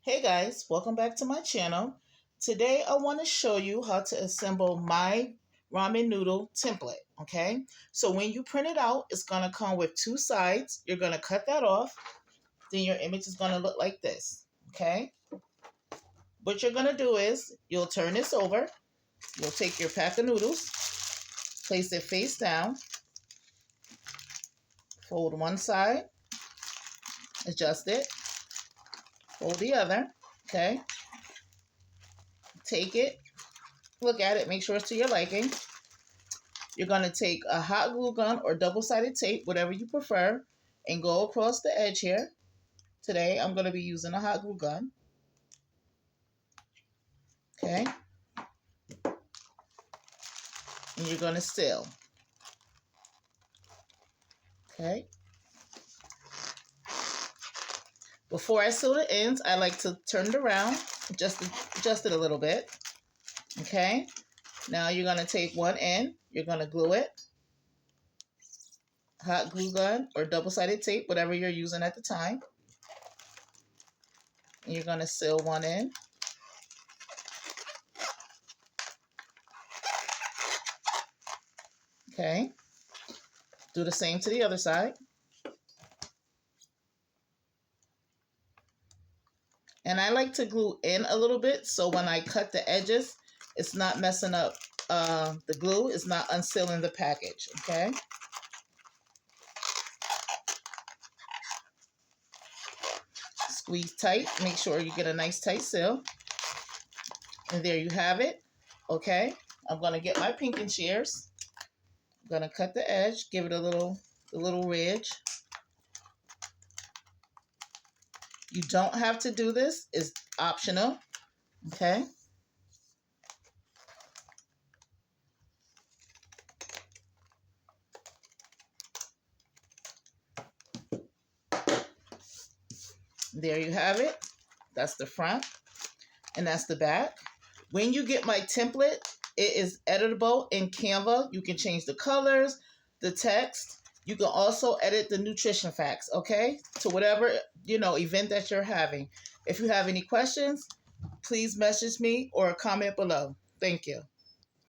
Hey guys, welcome back to my channel. Today I want to show you how to assemble my ramen noodle template, okay? So when you print it out, it's going to come with two sides. You're going to cut that off. Then your image is going to look like this, okay? What you're going to do is you'll turn this over. You'll take your pack of noodles, place it face down, fold one side, adjust it, fold the other, okay? Take it, look at it, make sure it's to your liking. You're going to take a hot glue gun or double-sided tape, whatever you prefer, and go across the edge here. Today, I'm going to be using a hot glue gun. Okay. And you're going to seal. Okay. Before I seal the ends, I like to turn it around, just adjust it a little bit. Okay. Now you're going to take one end, you're going to glue it. Hot glue gun or double-sided tape, whatever you're using at the time. And you're going to seal one end. Okay. Do the same to the other side. And I like to glue in a little bit so when I cut the edges, it's not messing up the glue. It's not unsealing the package, okay? Squeeze tight. Make sure you get a nice tight seal. And there you have it, okay? I'm going to get my pinking shears. I'm going to cut the edge, give it a little ridge. You don't have to do this. It's optional, okay? There you have it. That's the front, and that's the back. When you get my template, it is editable in Canva. You can change the colors, the text. You can also edit the nutrition facts, okay, to whatever, event that you're having. If you have any questions, please message me or comment below. Thank you.